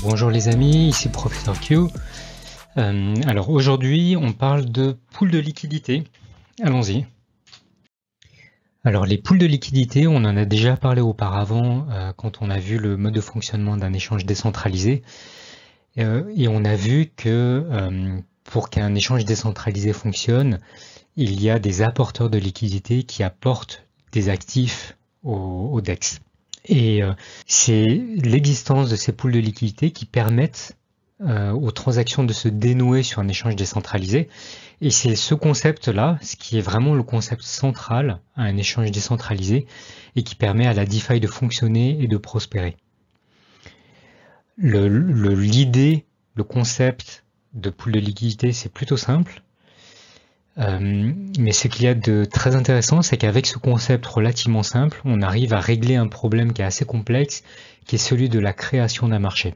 Bonjour les amis, ici Professeur Q. Alors aujourd'hui on parle de poules de liquidité. Allons-y. Alors les poules de liquidité, on en a déjà parlé auparavant quand on a vu le mode de fonctionnement d'un échange décentralisé. Et on a vu que pour qu'un échange décentralisé fonctionne, il y a des apporteurs de liquidité qui apportent des actifs au DEX. Et c'est l'existence de ces poules de liquidité qui permettent aux transactions de se dénouer sur un échange décentralisé. Et c'est ce concept-là, ce qui est vraiment le concept central à un échange décentralisé et qui permet à la DeFi de fonctionner et de prospérer. L'idée, le concept de poule de liquidité, c'est plutôt simple. Mais ce qu'il y a de très intéressant, c'est qu'avec ce concept relativement simple, on arrive à régler un problème qui est assez complexe, qui est celui de la création d'un marché.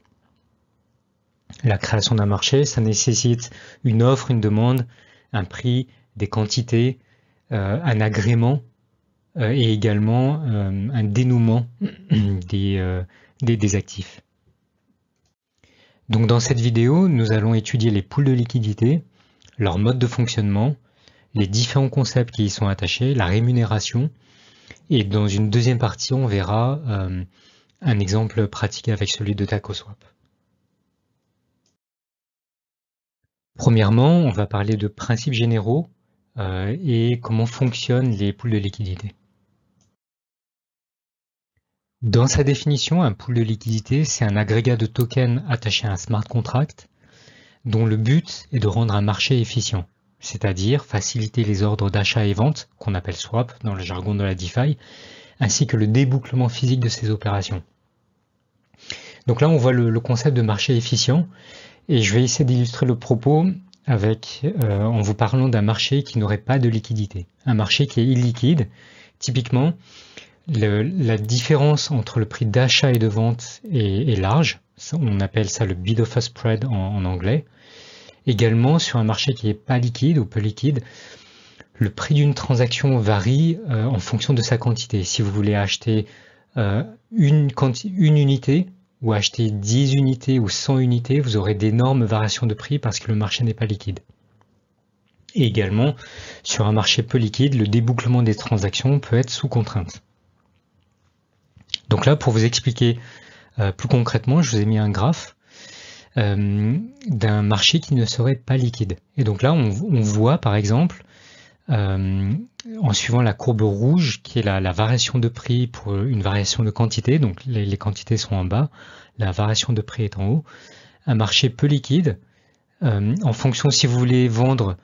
La création d'un marché, ça nécessite une offre, une demande, un prix, des quantités, un agrément et également un dénouement des actifs. Donc dans cette vidéo, nous allons étudier les poules de liquidité, leur mode de fonctionnement, les différents concepts qui y sont attachés, la rémunération, et dans une deuxième partie, on verra un exemple pratique avec celui de TacoSwap. Premièrement, on va parler de principes généraux et comment fonctionnent les poules de liquidité. Dans sa définition, un pool de liquidité, c'est un agrégat de tokens attaché à un smart contract dont le but est de rendre un marché efficient, c'est-à-dire faciliter les ordres d'achat et vente, qu'on appelle swap dans le jargon de la DeFi, ainsi que le débouclement physique de ces opérations. Donc là, on voit le concept de marché efficient, et je vais essayer d'illustrer le propos en vous parlant d'un marché qui n'aurait pas de liquidité, un marché qui est illiquide. Typiquement, la différence entre le prix d'achat et de vente est large, on appelle ça le bid-offer spread en anglais. Également, sur un marché qui n'est pas liquide ou peu liquide, le prix d'une transaction varie en fonction de sa quantité. Si vous voulez acheter une unité ou acheter 10 unités ou 100 unités, vous aurez d'énormes variations de prix parce que le marché n'est pas liquide. Et également, sur un marché peu liquide, le débouclement des transactions peut être sous contrainte. Donc là, pour vous expliquer plus concrètement, je vous ai mis un graphe d'un marché qui ne serait pas liquide. Et donc là, on voit par exemple, en suivant la courbe rouge, qui est la variation de prix pour une variation de quantité, donc les quantités sont en bas, la variation de prix est en haut, un marché peu liquide, en fonction si vous voulez vendre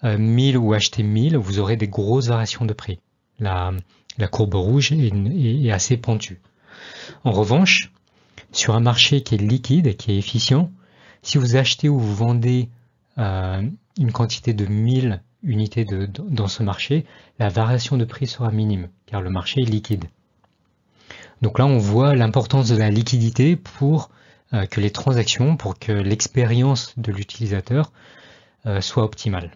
1000 ou acheter 1000, vous aurez des grosses variations de prix. La courbe rouge est assez pentue. En revanche, sur un marché qui est liquide et qui est efficient, si vous achetez ou vous vendez une quantité de 1000 unités dans ce marché, la variation de prix sera minime, car le marché est liquide. Donc là, on voit l'importance de la liquidité pour que les transactions, pour que l'expérience de l'utilisateur soit optimale.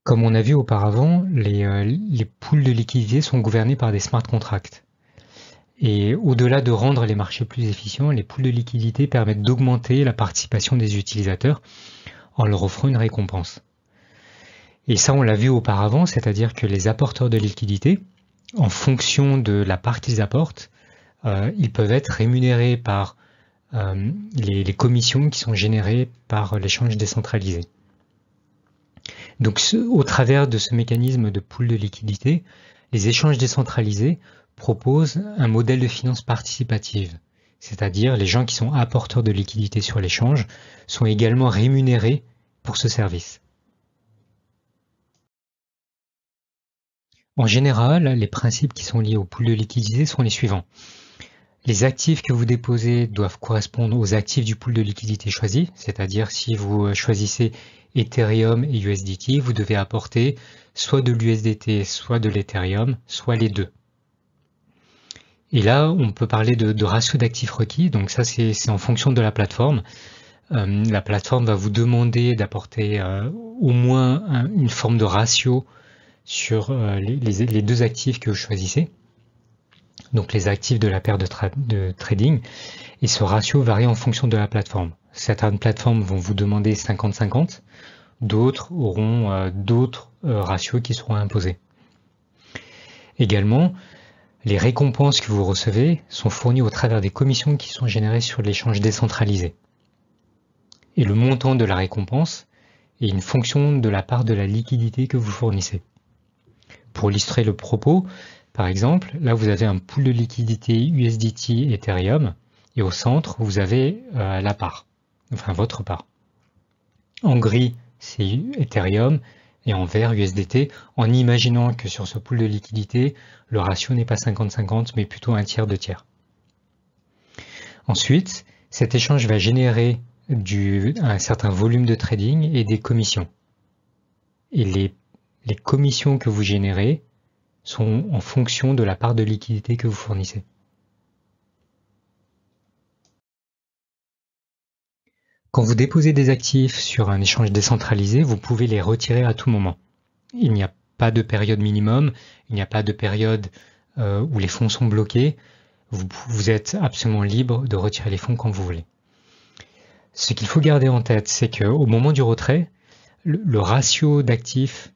Comme on a vu auparavant, les poules de liquidité sont gouvernées par des smart contracts. Et au-delà de rendre les marchés plus efficients, les poules de liquidité permettent d'augmenter la participation des utilisateurs en leur offrant une récompense. Et ça, on l'a vu auparavant, c'est-à-dire que les apporteurs de liquidité, en fonction de la part qu'ils apportent, ils peuvent être rémunérés par les commissions qui sont générées par l'échange décentralisé. Donc, au travers de ce mécanisme de pool de liquidité, les échanges décentralisés proposent un modèle de finance participative, c'est-à-dire les gens qui sont apporteurs de liquidité sur l'échange sont également rémunérés pour ce service. En général, les principes qui sont liés au pool de liquidité sont les suivants. Les actifs que vous déposez doivent correspondre aux actifs du pool de liquidité choisi, c'est-à-dire si vous choisissez Ethereum et USDT, vous devez apporter soit de l'USDT, soit de l'Ethereum, soit les deux. Et là, on peut parler de ratio d'actifs requis, donc ça c'est en fonction de la plateforme. La plateforme va vous demander d'apporter au moins une forme de ratio sur les deux actifs que vous choisissez. donc les actifs de la paire de trading, et ce ratio varie en fonction de la plateforme. Certaines plateformes vont vous demander 50-50, d'autres auront d'autres ratios qui seront imposés. Également, les récompenses que vous recevez sont fournies au travers des commissions qui sont générées sur l'échange décentralisé. Et le montant de la récompense est une fonction de la part de la liquidité que vous fournissez. Pour illustrer le propos, par exemple, là vous avez un pool de liquidité USDT Ethereum et au centre vous avez la part, enfin votre part. En gris c'est Ethereum et en vert USDT, en imaginant que sur ce pool de liquidité, le ratio n'est pas 50-50 mais plutôt un tiers de tiers. Ensuite, cet échange va générer un certain volume de trading et des commissions. Et les commissions que vous générez sont en fonction de la part de liquidité que vous fournissez. Quand vous déposez des actifs sur un échange décentralisé, vous pouvez les retirer à tout moment. Il n'y a pas de période minimum, il n'y a pas de période où les fonds sont bloqués. Vous êtes absolument libre de retirer les fonds quand vous voulez. Ce qu'il faut garder en tête, c'est qu'au moment du retrait, le ratio d'actifs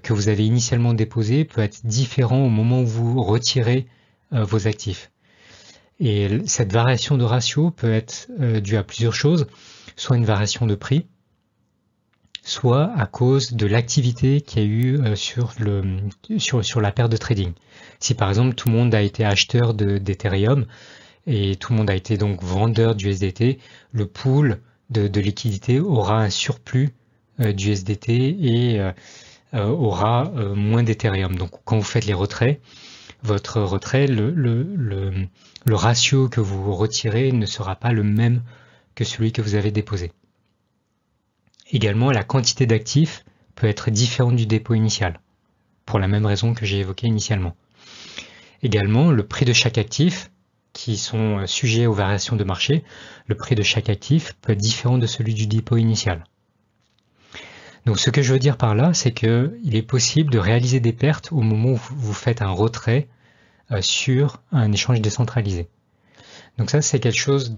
que vous avez initialement déposé peut être différent au moment où vous retirez vos actifs. Et cette variation de ratio peut être due à plusieurs choses, soit une variation de prix, soit à cause de l'activité qu'il y a eu sur la paire de trading. Si par exemple tout le monde a été acheteur d'Ethereum et tout le monde a été donc vendeur d'USDT, le pool de liquidité aura un surplus d'USDT et aura moins d'Ethereum. Donc quand vous faites les retraits, votre retrait, le ratio que vous retirez ne sera pas le même que celui que vous avez déposé. Également, la quantité d'actifs peut être différente du dépôt initial, pour la même raison que j'ai évoquée initialement. Également, le prix de chaque actif, qui sont sujets aux variations de marché, le prix de chaque actif peut être différent de celui du dépôt initial. Donc ce que je veux dire par là, c'est qu'il est possible de réaliser des pertes au moment où vous faites un retrait sur un échange décentralisé. Donc ça, c'est quelque chose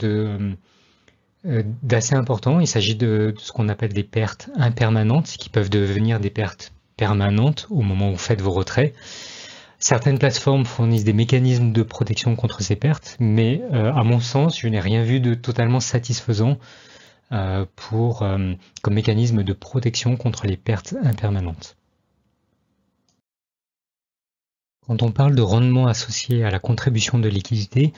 d'assez important. Il s'agit de ce qu'on appelle des pertes impermanentes, qui peuvent devenir des pertes permanentes au moment où vous faites vos retraits. Certaines plateformes fournissent des mécanismes de protection contre ces pertes, mais à mon sens, je n'ai rien vu de totalement satisfaisant comme mécanisme de protection contre les pertes impermanentes. Quand on parle de rendement associé à la contribution de liquidité,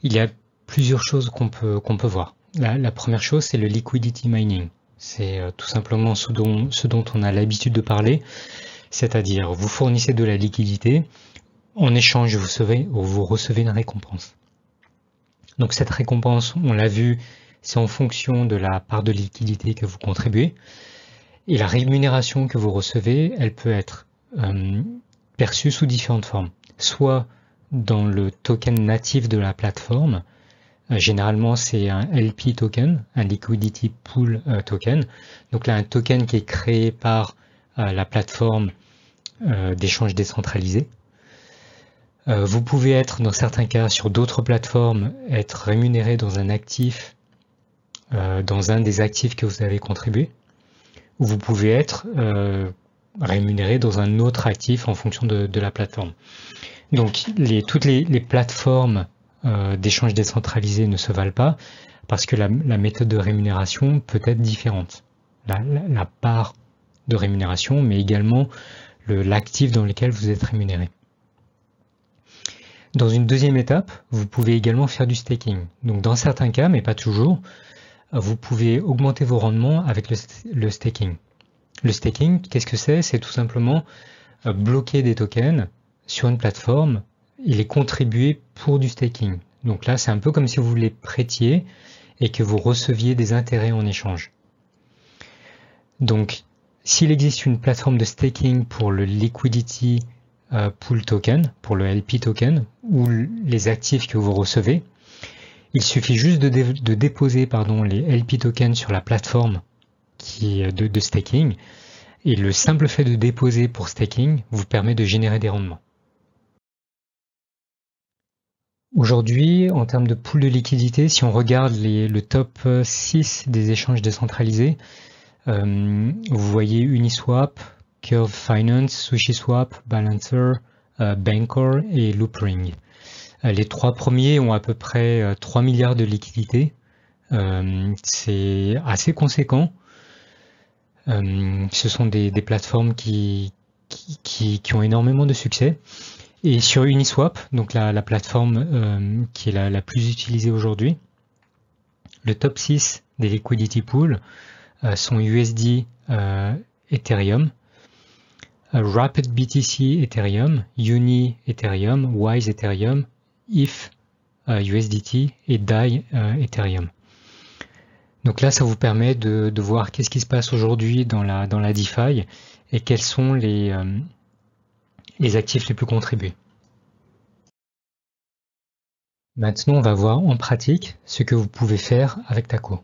il y a plusieurs choses qu'on peut voir. La première chose, c'est le liquidity mining. C'est tout simplement ce dont on a l'habitude de parler, c'est-à-dire vous fournissez de la liquidité, en échange vous recevez une récompense. Donc cette récompense, on l'a vu, c'est en fonction de la part de liquidité que vous contribuez. Et la rémunération que vous recevez, elle peut être perçue sous différentes formes. Soit dans le token natif de la plateforme, généralement c'est un LP token, un Liquidity Pool token. Donc là, un token qui est créé par la plateforme d'échange décentralisé. Vous pouvez être, dans certains cas, sur d'autres plateformes, être rémunéré dans un actif, dans un des actifs que vous avez contribué, ou vous pouvez être rémunéré dans un autre actif en fonction de la plateforme. Donc toutes les plateformes d'échange décentralisé ne se valent pas parce que la méthode de rémunération peut être différente. La part de rémunération, mais également l'actif dans lequel vous êtes rémunéré. Dans une deuxième étape, vous pouvez également faire du staking. Donc dans certains cas, mais pas toujours, vous pouvez augmenter vos rendements avec le staking. Le staking, qu'est-ce que c'est? C'est tout simplement bloquer des tokens sur une plateforme et les contribuer pour du staking. Donc là, c'est un peu comme si vous les prêtiez et que vous receviez des intérêts en échange. Donc, s'il existe une plateforme de staking pour le Liquidity Pool Token, pour le LP Token, ou les actifs que vous recevez, il suffit juste de déposer les LP tokens sur la plateforme de staking, et le simple fait de déposer pour staking vous permet de générer des rendements. Aujourd'hui, en termes de pool de liquidité, si on regarde le top 6 des échanges décentralisés, vous voyez Uniswap, Curve Finance, SushiSwap, Balancer, Bancor et Loopring. Les 3 premiers ont à peu près 3 milliards de liquidités. C'est assez conséquent. Ce sont des plateformes qui ont énormément de succès. Et sur Uniswap, donc la plateforme qui est la plus utilisée aujourd'hui, le top 6 des liquidity pools sont USD Ethereum, Rapid BTC Ethereum, Uni Ethereum, Wise Ethereum, ETH USDT et DAI Ethereum. Donc là, ça vous permet de voir qu'est-ce qui se passe aujourd'hui dans la DeFi et quels sont les actifs les plus contribués. Maintenant, on va voir en pratique ce que vous pouvez faire avec Taco.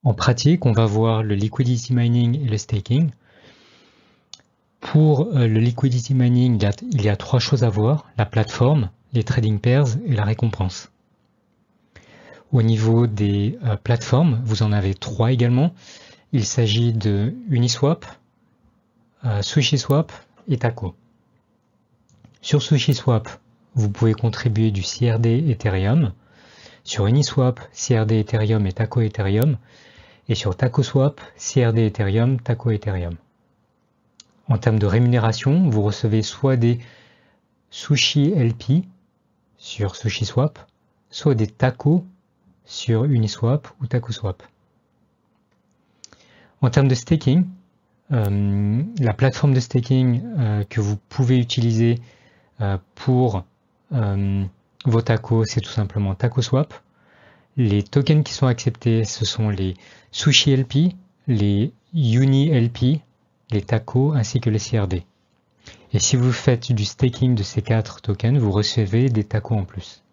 En pratique, on va voir le liquidity mining et le staking. Pour le liquidity mining, il y a 3 choses à voir: la plateforme, les trading pairs et la récompense. Au niveau des plateformes, vous en avez 3 également. Il s'agit de Uniswap, SushiSwap et Taco. Sur SushiSwap, vous pouvez contribuer du CRD Ethereum. Sur Uniswap, CRD Ethereum et Taco Ethereum. Et sur TacoSwap, CRD Ethereum, Taco Ethereum. En termes de rémunération, vous recevez soit des Sushi LP sur SushiSwap, soit des Taco sur Uniswap ou TacoSwap. En termes de staking, la plateforme de staking que vous pouvez utiliser pour vos tacos, c'est tout simplement TacoSwap. Les tokens qui sont acceptés, ce sont les Sushi LP, les Uni LP, les Taco ainsi que les CRD. Et si vous faites du staking de ces 4 tokens, vous recevez des Tacos en plus.